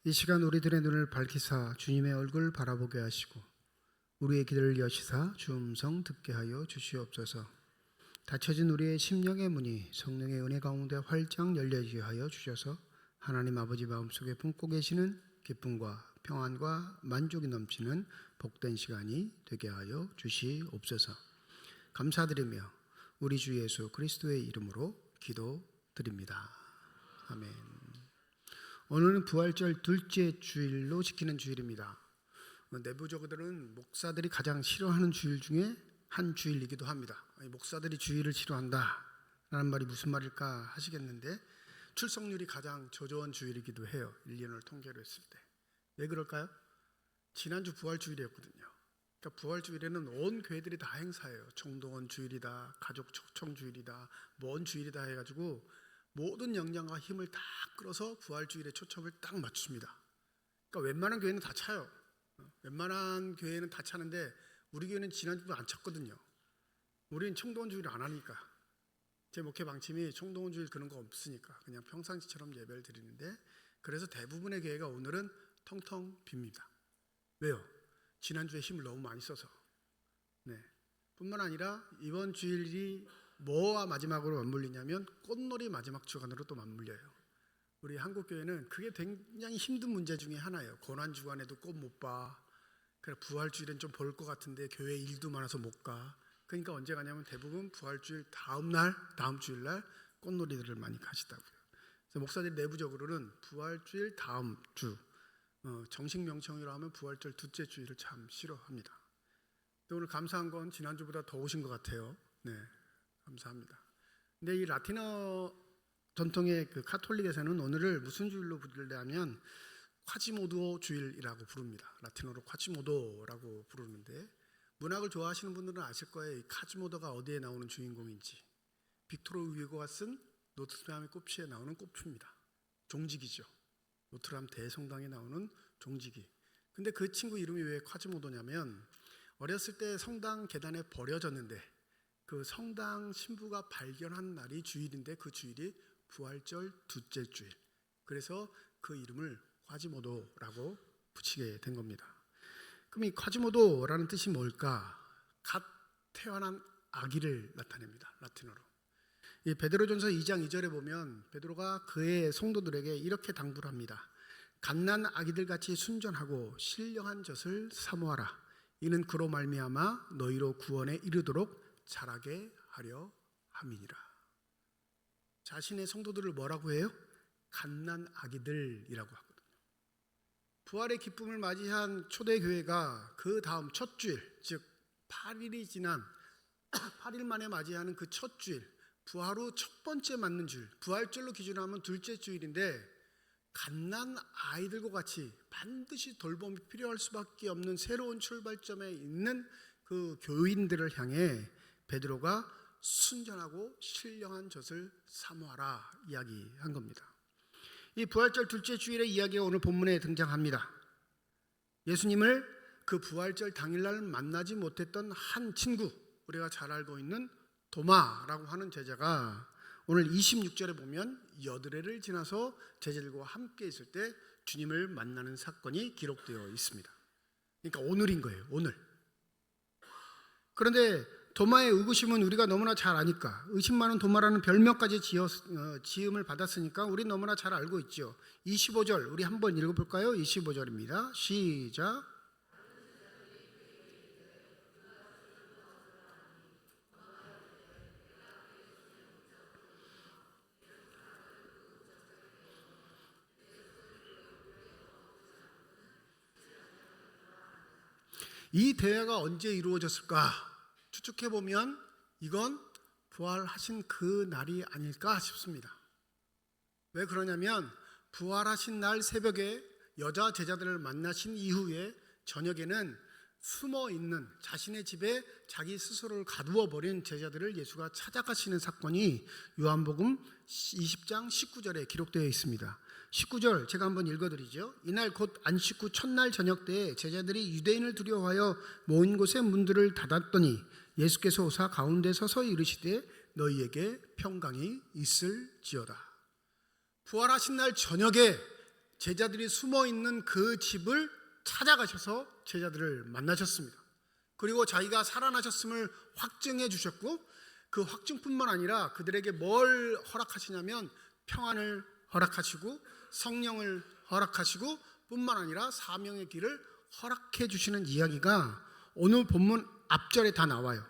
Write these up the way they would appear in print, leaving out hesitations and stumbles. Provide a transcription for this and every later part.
이 시간 우리들의 눈을 밝히사 주님의 얼굴 바라보게 하시고 우리의 귀를 여시사 주 음성 듣게 하여 주시옵소서. 닫혀진 우리의 심령의 문이 성령의 은혜 가운데 활짝 열려지게 하여 주셔서 하나님 아버지 마음속에 품고 계시는 기쁨과 평안과 만족이 넘치는 복된 시간이 되게 하여 주시옵소서. 감사드리며 우리 주 예수 그리스도의 이름으로 기도드립니다. 아멘. 오늘은 부활절 둘째 주일로 지키는 주일입니다. 내부적으로는 목사들이 가장 싫어하는 주일 중에 한 주일이기도 합니다. 목사들이 주일을 싫어한다 라는 말이 무슨 말일까 하시겠는데, 출석률이 가장 저조한 주일이기도 해요. 1년을 통계로 했을 때. 왜 그럴까요? 지난주 부활주일이었거든요. 그러니까 부활주일에는 온 교회들이 다 행사해요. 총동원 주일이다, 가족 초청 주일이다, 뭔 주일이다 해가지고 모든 역량과 힘을 다 끌어서 부활주일에 초점을 딱 맞춥니다. 그러니까 웬만한 교회는 다 차요. 웬만한 교회는 다 차는데 우리 교회는 지난주도 안 찼거든요. 우리는 총동원 주일을 안 하니까. 제 목회 방침이 총동원 주일 그런 거 없으니까 그냥 평상시처럼 예배를 드리는데, 그래서 대부분의 교회가 오늘은 텅텅 빕니다. 왜요? 지난주에 힘을 너무 많이 써서. 뿐만 아니라 이번 주일이 뭐와 마지막으로 맞물리냐면 꽃놀이 마지막 주간으로 또 맞물려요. 우리 한국교회는 그게 굉장히 힘든 문제 중에 하나예요. 고난주간에도 꽃 못 봐. 그래 부활주일은 좀 볼 것 같은데 교회 일도 많아서 못 가. 그러니까 언제 가냐면 대부분 부활주일 다음 주일날 꽃놀이들을 많이 가시다고요. 그래서 목사들이 내부적으로는 부활주일 다음 주, 정식 명칭으로 하면 부활절 둘째 주일을 참 싫어합니다. 근데 오늘 감사한 건 지난주보다 더 오신 것 같아요. 네, 감사합니다. 근데 이 라틴어 전통의 그 카톨릭에서는 오늘을 무슨 주일로 부르냐면 콰지모도 주일이라고 부릅니다. 라틴어로 콰지모도라고 부르는데, 문학을 좋아하시는 분들은 아실 거예요. 이 콰지모도가 어디에 나오는 주인공인지. 빅토르 위고가 쓴 노트르담의 꽃피에 나오는 꽃피입니다. 종지기죠. 노트르담 대성당에 나오는 종지기. 근데 그 친구 이름이 왜 콰지모도냐면, 어렸을 때 성당 계단에 버려졌는데 그 성당 신부가 발견한 날이 주일인데 그 주일이 부활절 둘째 주일. 그래서 그 이름을 콰지모도라고 붙이게 된 겁니다. 그럼 이 콰지모도라는 뜻이 뭘까? 갓 태어난 아기를 나타냅니다. 라틴어로. 이 베드로전서 2장 2절에 보면 베드로가 그의 성도들에게 이렇게 당부를 합니다. 갓난 아기들 같이 순전하고 신령한 젖을 사모하라. 이는 그로 말미암아 너희로 구원에 이르도록 자라게 하려 함이니라. 자신의 성도들을 뭐라고 해요? 갓난 아기들이라고 하거든요. 부활의 기쁨을 맞이한 초대교회가 그 다음 첫 주일, 즉 8일이 지난 8일 만에 맞이하는 그 첫 주일, 부활 후 첫 번째 맞는 주일, 부활절로 기준하면 둘째 주일인데, 갓난 아이들과 같이 반드시 돌봄이 필요할 수밖에 없는 새로운 출발점에 있는 그 교인들을 향해 베드로가 순전하고 신령한 젖을 사모하라 이야기한 겁니다. 이 부활절 둘째 주일의 이야기가 오늘 본문에 등장합니다. 예수님을 그 부활절 당일날 만나지 못했던 한 친구, 우리가 잘 알고 있는 도마라고 하는 제자가 오늘 26절에 보면 여드레를 지나서 제자들과 함께 있을 때 주님을 만나는 사건이 기록되어 있습니다. 그러니까 오늘인 거예요. 오늘. 그런데 도마의 의구심은 우리가 너무나 잘 아니까, 의심 많은 도마라는 별명까지 지음을 받았으니까 우리 너무나 잘 알고 있죠. 25절 우리 한번 읽어볼까요? 25절입니다. 시작. 이 대회가 언제 이루어졌을까 추측해보면 이건 부활하신 그 날이 아닐까 싶습니다. 왜 그러냐면 부활하신 날 새벽에 여자 제자들을 만나신 이후에 저녁에는 숨어있는 자신의 집에 자기 스스로를 가두어 버린 제자들을 예수가 찾아가시는 사건이 요한복음 20장 19절에 기록되어 있습니다. 19절 제가 한번 읽어드리죠. 이날 곧 안식 후 첫날 저녁 때에 제자들이 유대인을 두려워하여 모인 곳의 문들을 닫았더니 예수께서 오사 가운데 서서 이르시되 너희에게 평강이 있을지어다. 부활하신 날 저녁에 제자들이 숨어 있는 그 집을 찾아가셔서 제자들을 만나셨습니다. 그리고 자기가 살아나셨음을 확증해 주셨고, 그 확증뿐만 아니라 그들에게 뭘 허락하시냐면 평안을 허락하시고 성령을 허락하시고 뿐만 아니라 사명의 길을 허락해 주시는 이야기가 오늘 본문 앞절에 다 나와요.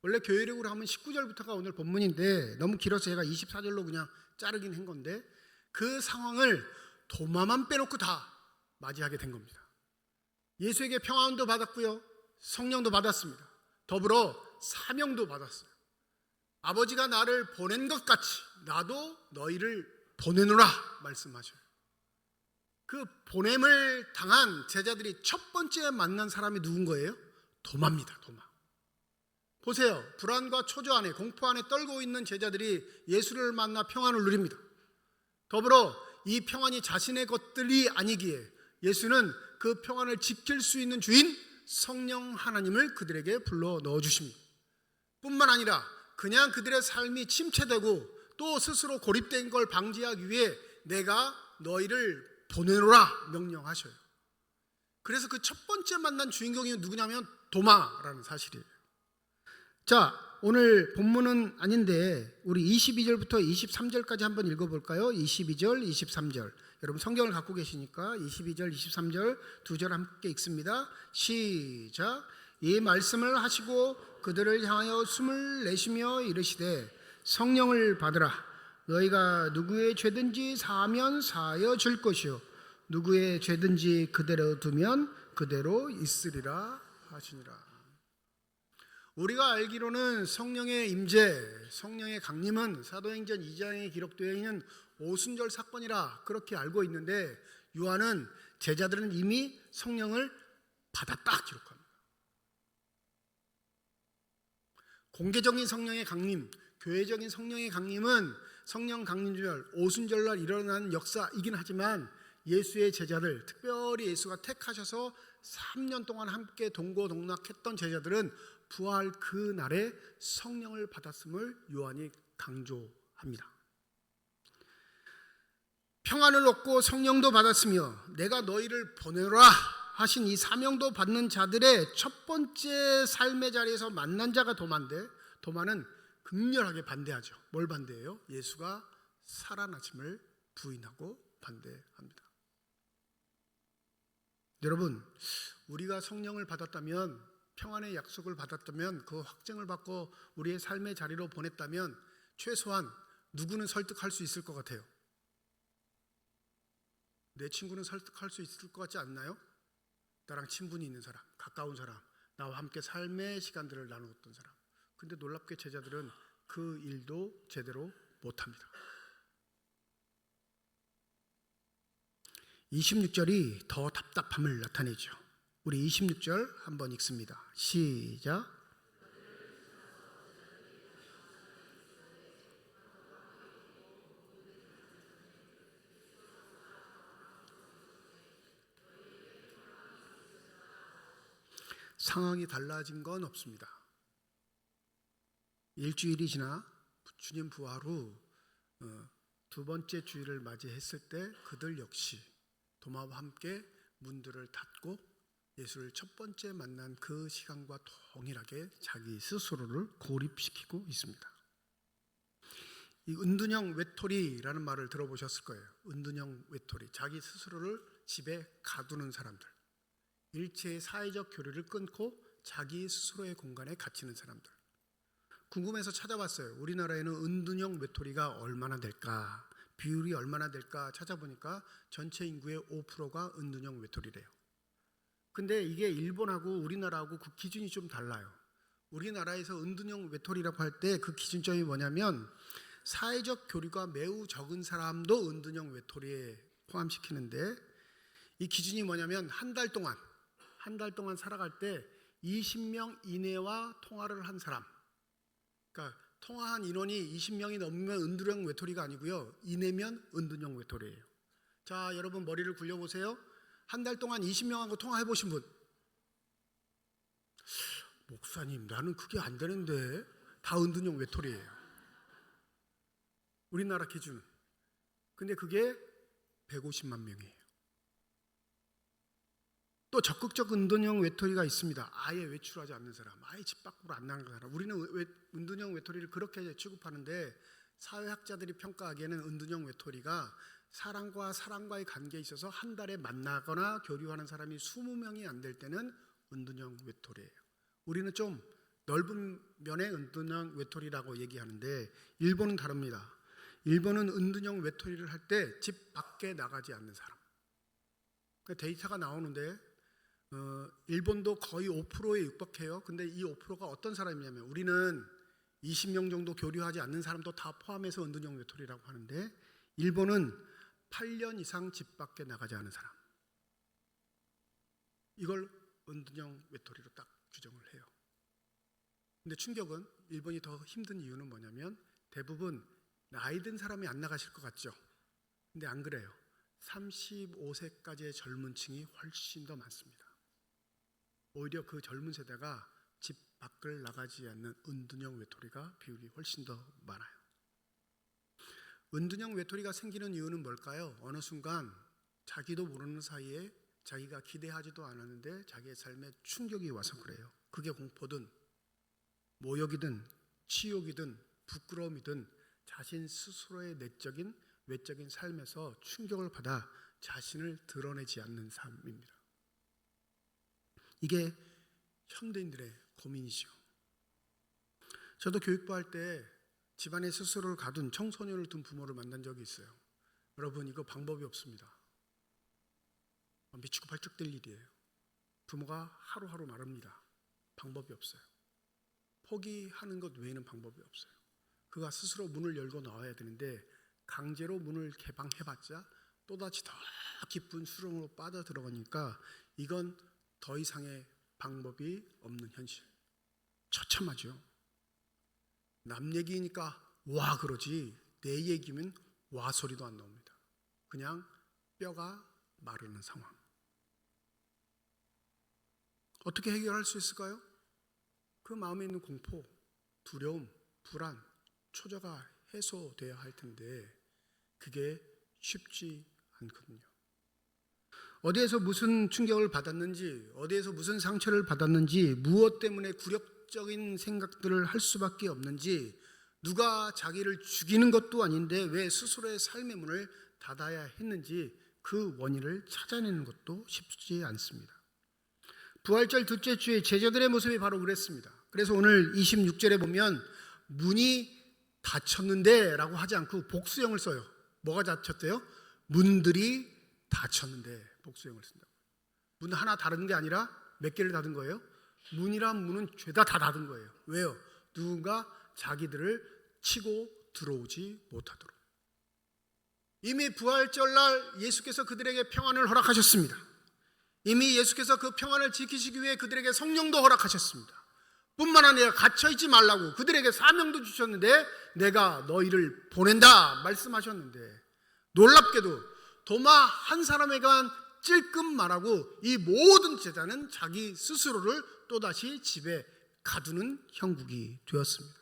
원래 교회력으로 하면 19절부터가 오늘 본문인데 너무 길어서 제가 24절로 그냥 자르긴 한 건데, 그 상황을 도마만 빼놓고 다 맞이하게 된 겁니다. 예수에게 평안도 받았고요, 성령도 받았습니다. 더불어 사명도 받았어요. 아버지가 나를 보낸 것 같이 나도 너희를 보내노라 말씀하셔요. 그 보냄을 당한 제자들이 첫 번째 만난 사람이 누군 거예요? 도마입니다. 도마. 보세요. 불안과 초조 안에, 공포 안에 떨고 있는 제자들이 예수를 만나 평안을 누립니다. 더불어 이 평안이 자신의 것들이 아니기에 예수는 그 평안을 지킬 수 있는 주인 성령 하나님을 그들에게 불러 넣어주십니다. 뿐만 아니라 그냥 그들의 삶이 침체되고 또 스스로 고립된 걸 방지하기 위해 내가 너희를 보내노라 명령하셔요. 그래서 그 첫 번째 만난 주인공이 누구냐면 도마라는 사실이에요. 자, 오늘 본문은 아닌데 우리 22절부터 23절까지 한번 읽어볼까요? 22절, 23절. 여러분 성경을 갖고 계시니까 22절, 23절 두 절 함께 읽습니다. 시작. 이 말씀을 하시고 그들을 향하여 숨을 내쉬며 이르시되 성령을 받으라. 너희가 누구의 죄든지 사하면 사하여 줄 것이요 누구의 죄든지 그대로 두면 그대로 있으리라 하시니라. 우리가 알기로는 성령의 임재, 성령의 강림은 사도행전 2장에 기록되어 있는 오순절 사건이라 그렇게 알고 있는데, 요한은 제자들은 이미 성령을 받았다 기록합니다. 공개적인 성령의 강림, 교회적인 성령의 강림은 성령 강림절, 오순절날 일어나는 역사이긴 하지만 예수의 제자들, 특별히 예수가 택하셔서 3년 동안 함께 동고동락했던 제자들은 부활 그 날에 성령을 받았음을 요한이 강조합니다. 평안을 얻고 성령도 받았으며 내가 너희를 보내라 하신 이 사명도 받는 자들의 첫 번째 삶의 자리에서 만난 자가 도마인데, 도마는 극렬하게 반대하죠. 뭘 반대해요? 예수가 살아나심을 부인하고 반대합니다. 여러분, 우리가 성령을 받았다면, 평안의 약속을 받았다면, 그 확증을 받고 우리의 삶의 자리로 보냈다면 최소한 누구는 설득할 수 있을 것 같아요? 내 친구는 설득할 수 있을 것 같지 않나요? 나랑 친분이 있는 사람, 가까운 사람, 나와 함께 삶의 시간들을 나누었던 사람. 근데 놀랍게 제자들은 그 일도 제대로 못합니다. 26절이 더 답답함을 나타내죠. 우리 26절 한번 읽습니다. 시작. 상황이 달라진 건 없습니다. 일주일이 지나 주님 부활 후 두 번째 주일을 맞이했을 때 그들 역시 도마와 함께 문들을 닫고 예수를 첫 번째 만난 그 시간과 동일하게 자기 스스로를 고립시키고 있습니다. 이 은둔형 외톨이라는 말을 들어보셨을 거예요. 은둔형 외톨이, 자기 스스로를 집에 가두는 사람들, 일체의 사회적 교류를 끊고 자기 스스로의 공간에 갇히는 사람들. 궁금해서 찾아봤어요. 우리나라에는 은둔형 외톨이가 얼마나 될까, 비율이 얼마나 될까 찾아보니까 전체 인구의 5%가 은둔형 외톨이래요. 근데 이게 일본하고 우리나라하고 그 기준이 좀 달라요. 우리나라에서 은둔형 외톨이라고 할 때 그 기준점이 뭐냐면, 사회적 교류가 매우 적은 사람도 은둔형 외톨이에 포함시키는데, 이 기준이 뭐냐면 한 달 동안 살아갈 때 20명 이내와 통화를 한 사람, 그러니까 통화한 인원이 20명이 넘으면 은둔형 외톨이가 아니고요, 이내면 은둔형 외톨이에요. 자, 여러분 머리를 굴려보세요. 한 달 동안 20명하고 통화해 보신 분? 목사님, 나는 그게 안 되는데. 다 은둔형 외톨이에요, 우리나라 기준은. 근데 그게 150만 명이에요. 또 적극적 은둔형 외톨이가 있습니다. 아예 외출하지 않는 사람, 아예 집 밖으로 안 나가는 사람. 우리는 은둔형 외톨이를 그렇게 취급하는데 사회학자들이 평가하기에는 은둔형 외톨이가 사람과 사람과의 관계에 있어서 한 달에 만나거나 교류하는 사람이 20명이 안 될 때는 은둔형 외톨이에요. 우리는 좀 넓은 면의 은둔형 외톨이라고 얘기하는데 일본은 다릅니다. 일본은 은둔형 외톨이를 할 때 집 밖에 나가지 않는 사람. 데이터가 나오는데 일본도 거의 5%에 육박해요. 근데 이 5%가 어떤 사람이냐면 우리는 20명 정도 교류하지 않는 사람도 다 포함해서 은둔형 외톨이라고 하는데 일본은 8년 이상 집 밖에 나가지 않은 사람. 이걸 은둔형 외톨이로 딱 규정을 해요. 근데 충격은 일본이 더 힘든 이유는 뭐냐면 대부분 나이 든 사람이 안 나가실 것 같죠. 근데 안 그래요. 35세까지의 젊은 층이 훨씬 더 많습니다. 오히려 그 젊은 세대가 집 밖을 나가지 않는 은둔형 외톨이가 비율이 훨씬 더 많아요. 은둔형 외톨이가 생기는 이유는 뭘까요? 어느 순간 자기도 모르는 사이에 자기가 기대하지도 않았는데 자기의 삶에 충격이 와서 그래요. 그게 공포든 모욕이든 치욕이든 부끄러움이든 자신 스스로의 내적인 외적인 삶에서 충격을 받아 자신을 드러내지 않는 삶입니다. 이게 현대인들의 고민이죠. 저도 교육부 할 때 집안에 스스로를 가둔 청소년을 둔 부모를 만난 적이 있어요. 여러분 이거 방법이 없습니다. 미치고 발쩍 될 일이에요. 부모가 하루하루 마릅니다. 방법이 없어요. 포기하는 것 외에는 방법이 없어요. 그가 스스로 문을 열고 나와야 되는데 강제로 문을 개방해봤자 또다시 더 깊은 수렁으로 빠져 들어가니까 이건 더 이상의 방법이 없는 현실. 처참하죠. 남 얘기니까 와 그러지 내 얘기면 와 소리도 안 나옵니다. 그냥 뼈가 마르는 상황. 어떻게 해결할 수 있을까요? 그 마음에 있는 공포, 두려움, 불안, 초조가 해소돼야 할 텐데 그게 쉽지 않거든요. 어디에서 무슨 충격을 받았는지, 어디에서 무슨 상처를 받았는지, 무엇 때문에 굴욕적인 생각들을 할 수밖에 없는지, 누가 자기를 죽이는 것도 아닌데 왜 스스로의 삶의 문을 닫아야 했는지 그 원인을 찾아내는 것도 쉽지 않습니다. 부활절 둘째 주에 제자들의 모습이 바로 그랬습니다. 그래서 오늘 26절에 보면 문이 닫혔는데 라고 하지 않고 복수형을 써요. 뭐가 닫혔대요? 문들이 닫혔는데 복수형을 쓴다고. 문 하나 닫은 게 아니라 몇 개를 닫은 거예요? 문이란 문은 죄다 다 닫은 거예요. 왜요? 누군가 자기들을 치고 들어오지 못하도록. 이미 부활절날 예수께서 그들에게 평안을 허락하셨습니다. 이미 예수께서 그 평안을 지키시기 위해 그들에게 성령도 허락하셨습니다. 뿐만 아니라 갇혀있지 말라고 그들에게 사명도 주셨는데 내가 너희를 보낸다 말씀하셨는데 놀랍게도 도마 한 사람에게만 찔끔 말하고 이 모든 제자는 자기 스스로를 또다시 집에 가두는 형국이 되었습니다.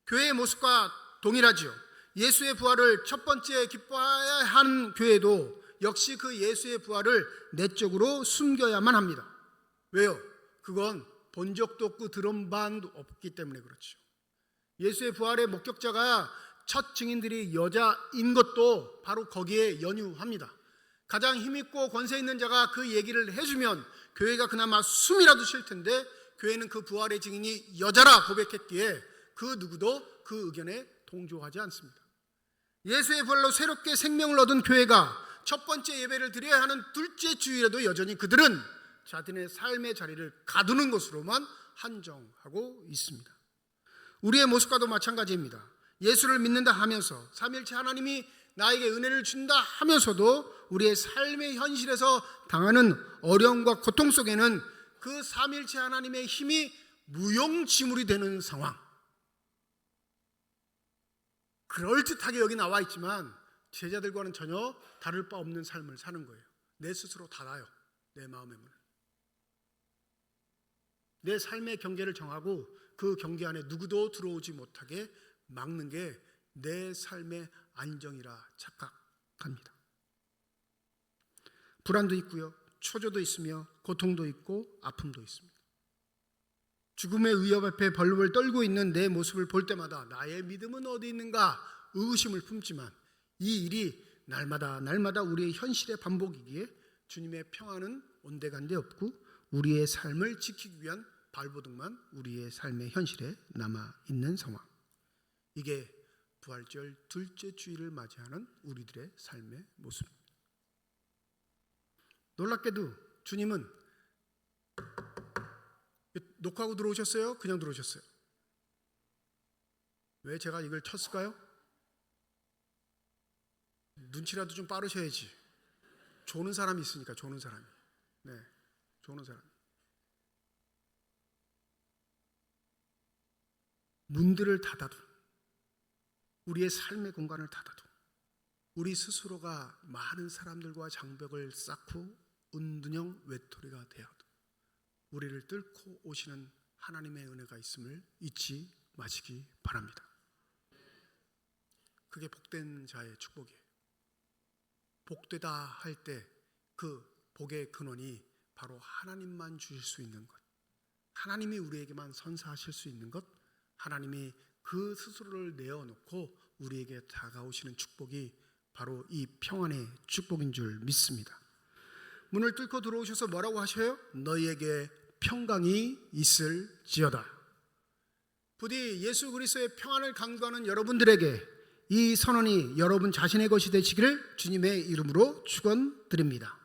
교회의 모습과 동일하지요. 예수의 부활을 첫 번째 기뻐해야 하는 교회도 역시 그 예수의 부활을 내적으로 숨겨야만 합니다. 왜요? 그건 본 적도 없고 들은 바도 없기 때문에 그렇죠. 예수의 부활의 목격자가 첫 증인들이 여자인 것도 바로 거기에 연유합니다. 가장 힘있고 권세 있는 자가 그 얘기를 해주면 교회가 그나마 숨이라도 쉴 텐데 교회는 그 부활의 증인이 여자라 고백했기에 그 누구도 그 의견에 동조하지 않습니다. 예수의 부활로 새롭게 생명을 얻은 교회가 첫 번째 예배를 드려야 하는 둘째 주일에도 여전히 그들은 자신의 삶의 자리를 가두는 것으로만 한정하고 있습니다. 우리의 모습과도 마찬가지입니다. 예수를 믿는다 하면서 삼위일체 하나님이 나에게 은혜를 준다 하면서도 우리의 삶의 현실에서 당하는 어려움과 고통 속에는 그 삼위일체 하나님의 힘이 무용지물이 되는 상황. 그럴듯하게 여기 나와 있지만 제자들과는 전혀 다를 바 없는 삶을 사는 거예요. 내 스스로 닫아요. 내 마음의 문을. 내 삶의 경계를 정하고 그 경계 안에 누구도 들어오지 못하게 막는 게 내 삶의 안정이라 착각합니다. 불안도 있고요, 초조도 있으며 고통도 있고 아픔도 있습니다. 죽음의 위협 앞에 벌벌 떨고 있는 내 모습을 볼 때마다 나의 믿음은 어디 있는가 의구심을 품지만, 이 일이 날마다 우리의 현실의 반복이기에 주님의 평안은 온데간데 없고 우리의 삶을 지키기 위한 발버둥만 우리의 삶의 현실에 남아있는 상황. 이게 부활절 둘째 주일을 맞이하는 우리들의 삶의 모습입니다. 놀랍게도 주님은 녹화하고 들어오셨어요? 그냥 들어오셨어요? 왜 제가 이걸 쳤을까요? 눈치라도 좀 빠르셔야지. 조는 사람이 있으니까, 조는 사람이. 네, 조는 사람이. 문들을 닫아도, 우리의 삶의 공간을 닫아도, 우리 스스로가 많은 사람들과 장벽을 쌓고 은둔형 외톨이가 되어도 우리를 뚫고 오시는 하나님의 은혜가 있음을 잊지 마시기 바랍니다. 그게 복된 자의 축복이에요. 복되다 할 때 그 복의 근원이 바로 하나님만 주실 수 있는 것, 하나님이 우리에게만 선사하실 수 있는 것, 하나님이 그 스스로를 내어놓고 우리에게 다가오시는 축복이 바로 이 평안의 축복인 줄 믿습니다. 문을 뚫고 들어오셔서 뭐라고 하셔요? 너희에게 평강이 있을지어다. 부디 예수 그리스도의 평안을 강구하는 여러분들에게 이 선언이 여러분 자신의 것이 되시기를 주님의 이름으로 축원드립니다.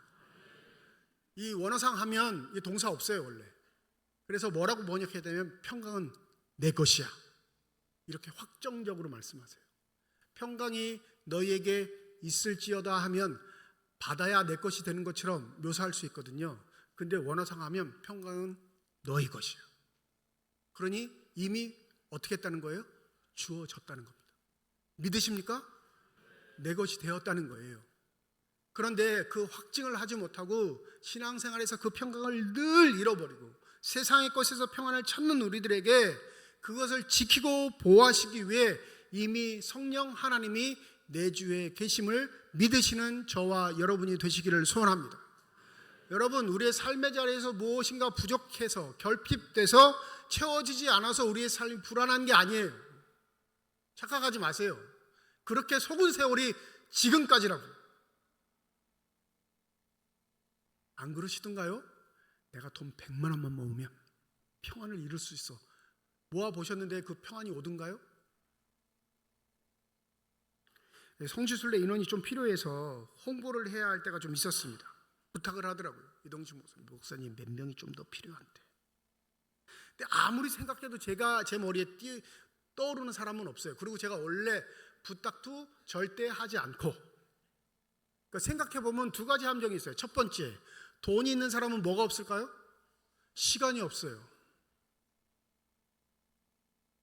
이 원어상 하면 이 동사 없어요 원래. 그래서 뭐라고 번역해야 되면 평강은 내 것이야, 이렇게 확정적으로 말씀하세요. 평강이 너희에게 있을지어다 하면 받아야 내 것이 되는 것처럼 묘사할 수 있거든요. 근데 원어상 하면 평강은 너희 것이야. 그러니 이미 어떻게 했다는 거예요? 주어졌다는 겁니다. 믿으십니까? 내 것이 되었다는 거예요. 그런데 그 확증을 하지 못하고 신앙생활에서 그 평강을 늘 잃어버리고 세상의 것에서 평안을 찾는 우리들에게 그것을 지키고 보호하시기 위해 이미 성령 하나님이 내주에 계심을 믿으시는 저와 여러분이 되시기를 소원합니다. 여러분, 우리의 삶의 자리에서 무엇인가 부족해서 결핍돼서 채워지지 않아서 우리의 삶이 불안한 게 아니에요. 착각하지 마세요. 그렇게 속은 세월이 지금까지라고. 안 그러시던가요? 내가 돈 100만 원만 모으면 평안을 이룰 수 있어. 모아보셨는데 그 평안이 오던가요? 성지순례 인원이 좀 필요해서 홍보를 해야 할 때가 좀 있었습니다. 부탁을 하더라고요. 이동식 목사님 몇 명이 좀 더 필요한데. 근데 아무리 생각해도 제가 제 머리에 떠오르는 사람은 없어요. 그리고 제가 원래 부탁도 절대 하지 않고, 그러니까 생각해보면 두 가지 함정이 있어요. 첫 번째, 돈이 있는 사람은 뭐가 없을까요? 시간이 없어요.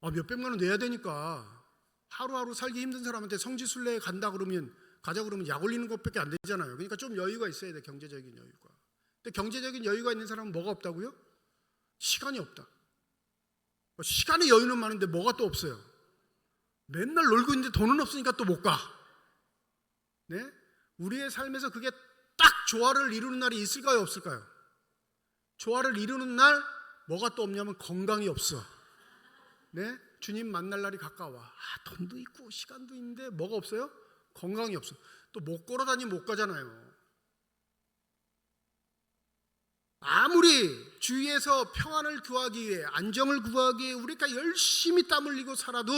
몇백만 원 내야 되니까 하루하루 살기 힘든 사람한테 성지순례에 가자 그러면 약 올리는 것밖에 안 되잖아요. 그러니까 좀 여유가 있어야 돼, 경제적인 여유가. 근데 경제적인 여유가 있는 사람은 뭐가 없다고요? 시간이 없다. 시간의 여유는 많은데 뭐가 또 없어요? 맨날 놀고 있는데 돈은 없으니까 또 못 가. 네? 우리의 삶에서 그게 딱 조화를 이루는 날이 있을까요, 없을까요? 조화를 이루는 날 뭐가 또 없냐면 건강이 없어. 네? 주님 만날 날이 가까워. 돈도 있고 시간도 있는데 뭐가 없어요? 건강이 없어. 또 못 걸어다니면 못 가잖아요. 아무리 주위에서 평안을 구하기 위해, 안정을 구하기 위해 우리가 열심히 땀 흘리고 살아도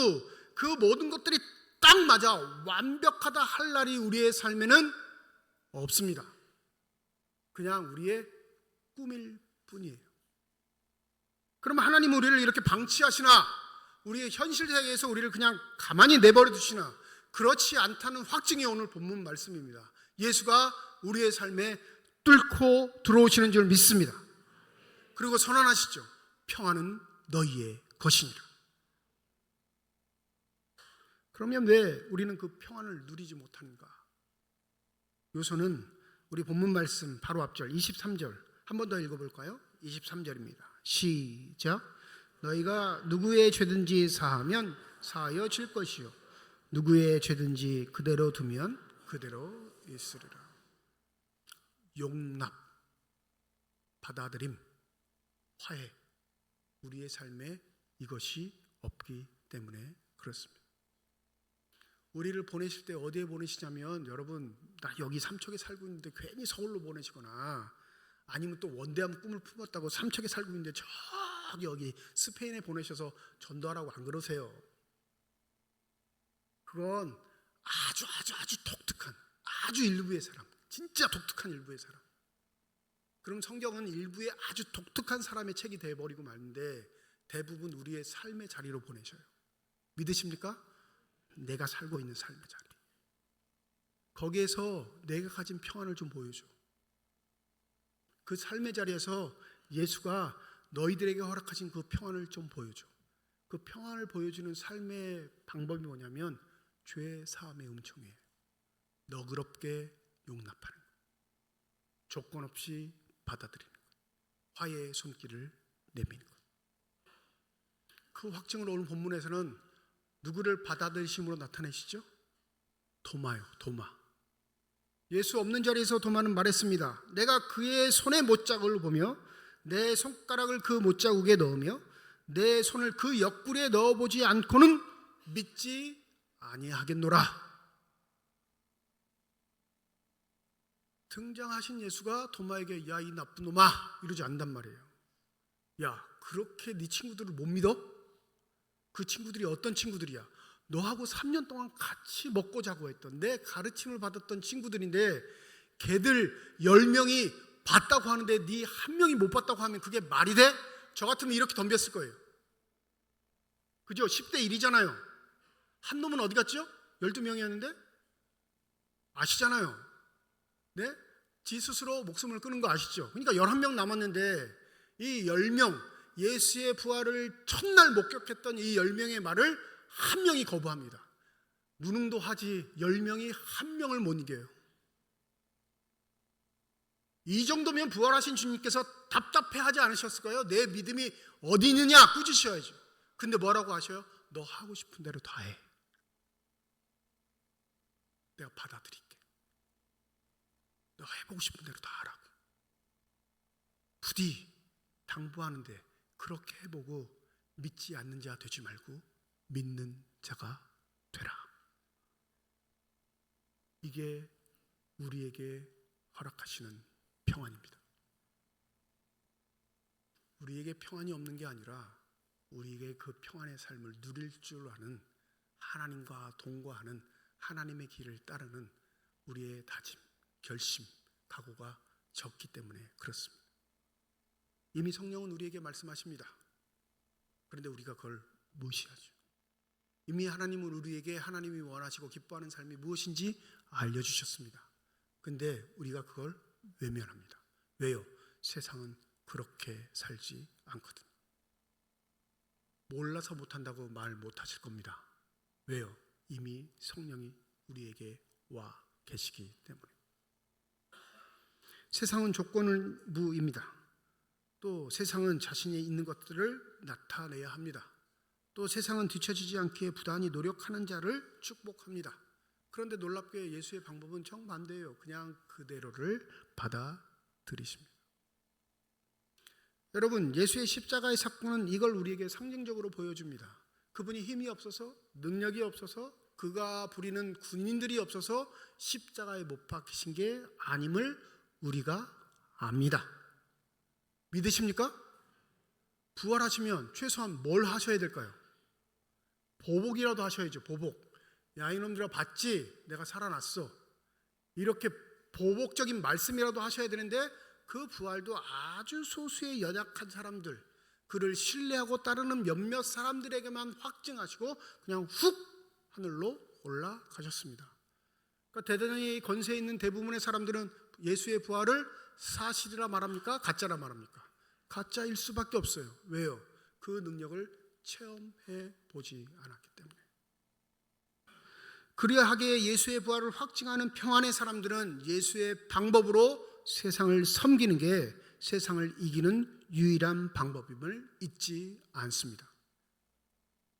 그 모든 것들이 딱 맞아 완벽하다 할 날이 우리의 삶에는 없습니다. 그냥 우리의 꿈일 뿐이에요. 그럼 하나님은 우리를 이렇게 방치하시나, 우리의 현실 세계에서 우리를 그냥 가만히 내버려 두시나? 그렇지 않다는 확증이 오늘 본문 말씀입니다. 예수가 우리의 삶에 뚫고 들어오시는 줄 믿습니다. 그리고 선언하시죠. 평안은 너희의 것이니라. 그러면 왜 우리는 그 평안을 누리지 못하는가? 요소는 우리 본문 말씀 바로 앞절 23절 한 번 더 읽어볼까요? 23절입니다. 시작. 너희가 누구의 죄든지 사하면 사하여 질 것이요 누구의 죄든지 그대로 두면 그대로 있으리라. 용납, 받아들임, 화해, 우리의 삶에 이것이 없기 때문에 그렇습니다. 우리를 보내실 때 어디에 보내시냐면, 여러분, 나 여기 삼척에 살고 있는데 괜히 서울로 보내시거나, 아니면 또 원대한 꿈을 품었다고 삼척에 살고 있는데 저기 여기 스페인에 보내셔서 전도하라고 안 그러세요. 그건 아주 독특한, 아주 일부의 사람, 진짜 독특한 일부의 사람. 그럼 성경은 일부의 아주 독특한 사람의 책이 돼버리고 마는데, 대부분 우리의 삶의 자리로 보내셔요. 믿으십니까? 내가 살고 있는 삶의 자리, 거기에서 내가 가진 평안을 좀 보여줘. 그 삶의 자리에서 예수가 너희들에게 허락하신 그 평안을 좀 보여줘. 그 평안을 보여주는 삶의 방법이 뭐냐면, 죄 사함의 음성이에요. 너그럽게 용납하는 것, 조건 없이 받아들이는 것, 화해의 손길을 내미는 것. 그 확증을 오늘 본문에서는 누구를 받아들이심으로 나타내시죠? 도마요, 도마. 예수 없는 자리에서 도마는 말했습니다. 내가 그의 손의 못자국을 보며 내 손가락을 그 못자국에 넣으며 내 손을 그 옆구리에 넣어보지 않고는 믿지 아니하겠노라. 등장하신 예수가 도마에게 야, 이 나쁜 놈아, 이러지 않단 말이에요. 야, 그렇게 네 친구들을 못 믿어? 그 친구들이 어떤 친구들이야? 너하고 3년 동안 같이 먹고 자고 했던, 내 가르침을 받았던 친구들인데 걔들 10명이 봤다고 하는데 네 한 명이 못 봤다고 하면 그게 말이 돼? 저 같으면 이렇게 덤볐을 거예요. 그죠? 10대 1이잖아요. 한 놈은 어디 갔죠? 12명이었는데? 아시잖아요. 네? 지 스스로 목숨을 끊은 거 아시죠? 그러니까 11명 남았는데 이 10명, 예수의 부활을 첫날 목격했던 이 10명의 말을 한 명이 거부합니다. 무능도 하지 10명이 한 명을 못 이겨요. 이 정도면 부활하신 주님께서 답답해하지 않으셨을까요? 내 믿음이 어디 있느냐 꾸짖으셔야죠. 근데 뭐라고 하셔요? 너 하고 싶은 대로 다 해. 내가 받아들일게. 너 해보고 싶은 대로 다 하라고. 부디 당부하는데 그렇게 해보고 믿지 않는 자 되지 말고 믿는 자가 되라. 이게 우리에게 허락하시는 평안입니다. 우리에게 평안이 없는 게 아니라 우리에게 그 평안의 삶을 누릴 줄 아는, 하나님과 동거하는, 하나님의 길을 따르는 우리의 다짐, 결심, 각오가 적기 때문에 그렇습니다. 이미 성령은 우리에게 말씀하십니다. 그런데 우리가 그걸 무시하죠. 이미 하나님은 우리에게 하나님이 원하시고 기뻐하는 삶이 무엇인지 알려주셨습니다. 그런데 우리가 그걸 외면합니다. 왜요? 세상은 그렇게 살지 않거든. 몰라서 못한다고 말 못하실 겁니다. 왜요? 이미 성령이 우리에게 와 계시기 때문에. 세상은 조건을 무입니다. 또 세상은 자신이 있는 것들을 나타내야 합니다. 또 세상은 뒤처지지 않기에 부단히 노력하는 자를 축복합니다. 그런데 놀랍게 예수의 방법은 정반대예요. 그냥 그대로를 받아들이십니다. 여러분, 예수의 십자가의 사건은 이걸 우리에게 상징적으로 보여줍니다. 그분이 힘이 없어서, 능력이 없어서, 그가 부리는 군인들이 없어서 십자가에 못 박히신 게 아님을 우리가 압니다. 믿으십니까? 부활하시면 최소한 뭘 하셔야 될까요? 보복이라도 하셔야죠. 보복. 야, 이놈들아 봤지? 내가 살아났어. 이렇게 보복적인 말씀이라도 하셔야 되는데 그 부활도 아주 소수의 연약한 사람들, 그를 신뢰하고 따르는 몇몇 사람들에게만 확증하시고 그냥 훅 하늘로 올라가셨습니다. 그러니까 대단히 권세 있는 대부분의 사람들은 예수의 부활을 사실이라 말합니까? 가짜라 말합니까? 가짜일 수밖에 없어요. 왜요? 그 능력을 체험해 보지 않았기 때문에. 그리하기에 예수의 부활을 확증하는 평안의 사람들은 예수의 방법으로 세상을 섬기는 게 세상을 이기는 유일한 방법임을 잊지 않습니다.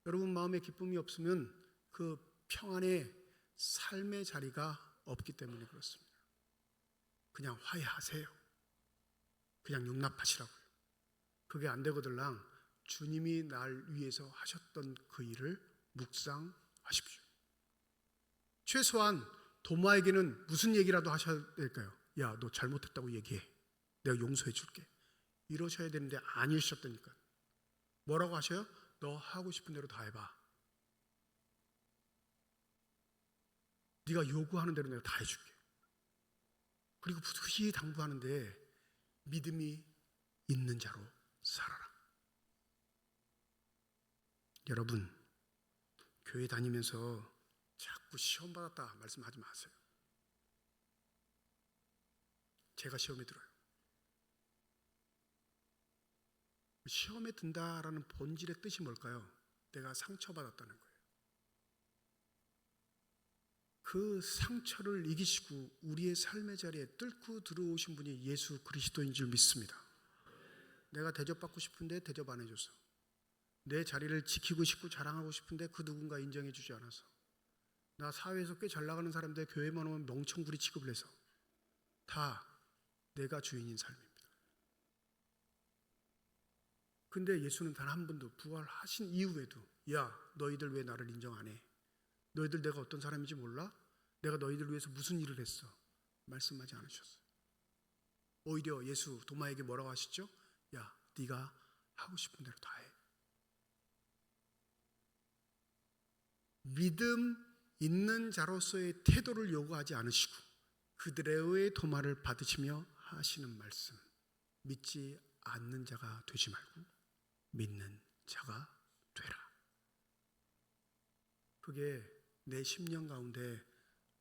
여러분 마음에 기쁨이 없으면 그 평안의 삶의 자리가 없기 때문에 그렇습니다. 그냥 화해하세요. 그냥 용납하시라고요. 그게 안 되거들랑 주님이 날 위해서 하셨던 그 일을 묵상하십시오. 최소한 도마에게는 무슨 얘기라도 하셔야 될까요? 야, 너 잘못했다고 얘기해. 내가 용서해 줄게. 이러셔야 되는데 아니셨다니까. 뭐라고 하셔요? 너 하고 싶은 대로 다 해봐. 네가 요구하는 대로 내가 다 해줄게. 그리고 부득이 당부하는데 믿음이 있는 자로 살아라. 여러분, 교회 다니면서 자꾸 시험 받았다 말씀하지 마세요. 제가 시험에 들어요. 시험에 든다라는 본질의 뜻이 뭘까요? 내가 상처받았다는 거예요. 그 상처를 이기시고 우리의 삶의 자리에 뚫고 들어오신 분이 예수 그리스도인 줄 믿습니다. 내가 대접받고 싶은데 대접 안 해줘서, 내 자리를 지키고 싶고 자랑하고 싶은데 그 누군가 인정해 주지 않아서, 나 사회에서 꽤 잘 나가는 사람들 교회만 오면 멍청구리 취급을 해서, 다 내가 주인인 삶입니다. 근데 예수는 단 한 번도 부활하신 이후에도 야, 너희들 왜 나를 인정 안 해? 너희들 내가 어떤 사람인지 몰라? 내가 너희들 위해서 무슨 일을 했어? 말씀하지 않으셨어요. 오히려 예수 도마에게 뭐라고 하시죠? 야, 네가 하고 싶은 대로 다 해. 믿음 있는 자로서의 태도를 요구하지 않으시고 그들의 도마를 받으시며 하시는 말씀, 믿지 않는 자가 되지 말고 믿는 자가 되라. 그게 내 심령 가운데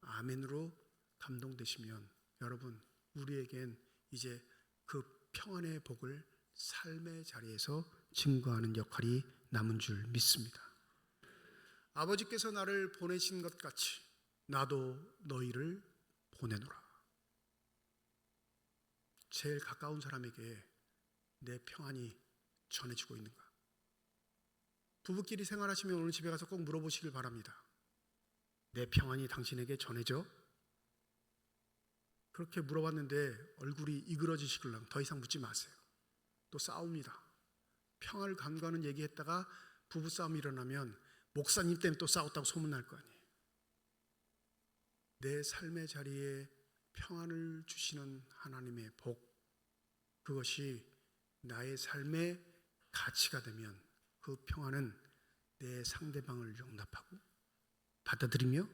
아멘으로 감동되시면 여러분, 우리에겐 이제 그 평안의 복을 삶의 자리에서 증거하는 역할이 남은 줄 믿습니다. 아버지께서 나를 보내신 것 같이 나도 너희를 보내노라. 제일 가까운 사람에게 내 평안이 전해지고 있는가? 부부끼리 생활하시면 오늘 집에 가서 꼭 물어보시길 바랍니다. 내 평안이 당신에게 전해져? 그렇게 물어봤는데 얼굴이 이그러지시길랑 더 이상 묻지 마세요. 또 싸웁니다. 평안을 간과하는 얘기했다가 부부싸움이 일어나면 목사님 때문에 또 싸웠다고 소문날 거 아니에요. 내 삶의 자리에 평안을 주시는 하나님의 복, 그것이 나의 삶의 가치가 되면 그 평안은 내 상대방을 용납하고 받아들이며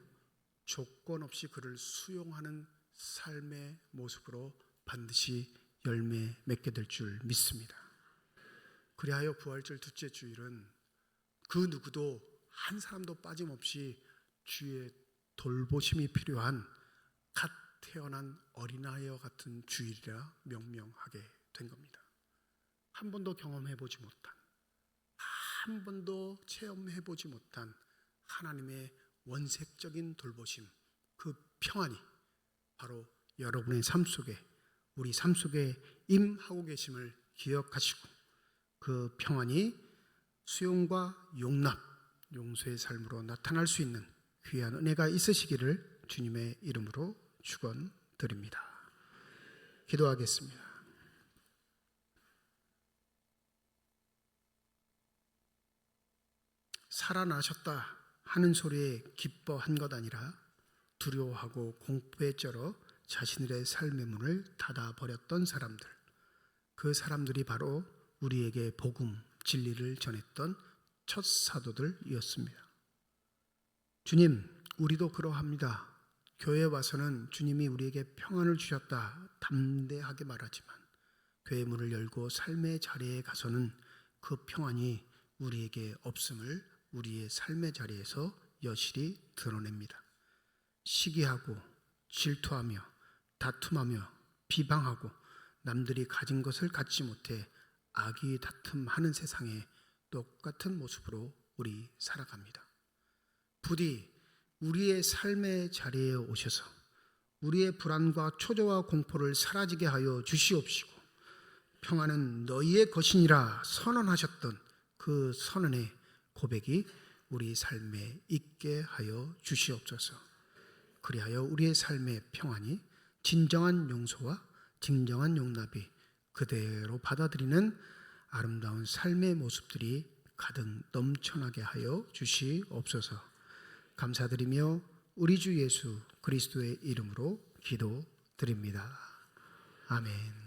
조건 없이 그를 수용하는 삶의 모습으로 반드시 열매 맺게 될 줄 믿습니다. 그리하여 부활절 둘째 주일은 그 누구도 한 사람도 빠짐없이 주의 돌보심이 필요한 갓 태어난 어린아이와 같은 주일이라 명명하게 된 겁니다. 한 번도 경험해보지 못한, 한 번도 체험해보지 못한 하나님의 원색적인 돌보심, 그 평안이 바로 여러분의 삶 속에, 우리 삶 속에 임하고 계심을 기억하시고 그 평안이 수용과 용납, 용서의 삶으로 나타날 수 있는 귀한 은혜가 있으시기를 주님의 이름으로 축원드립니다. 기도하겠습니다. 살아나셨다 하는 소리에 기뻐한 것 아니라 두려워하고 공포에 쩔어 자신들의 삶의 문을 닫아버렸던 사람들, 그 사람들이 바로 우리에게 복음, 진리를 전했던 첫 사도들이었습니다. 주님, 우리도 그러합니다. 교회에 와서는 주님이 우리에게 평안을 주셨다 담대하게 말하지만 교회 문을 열고 삶의 자리에 가서는 그 평안이 우리에게 없음을 우리의 삶의 자리에서 여실히 드러냅니다. 시기하고 질투하며 다툼하며 비방하고 남들이 가진 것을 갖지 못해 악의 다툼하는 세상에 똑같은 모습으로 우리 살아갑니다. 부디 우리의 삶의 자리에 오셔서 우리의 불안과 초조와 공포를 사라지게 하여 주시옵시고 평안은 너희의 것이니라 선언하셨던 그 선언의 고백이 우리 삶에 있게 하여 주시옵소서. 그리하여 우리의 삶의 평안이 진정한 용서와 진정한 용납이 그대로 받아들이는 아름다운 삶의 모습들이 가득 넘쳐나게 하여 주시옵소서. 감사드리며 우리 주 예수 그리스도의 이름으로 기도드립니다. 아멘.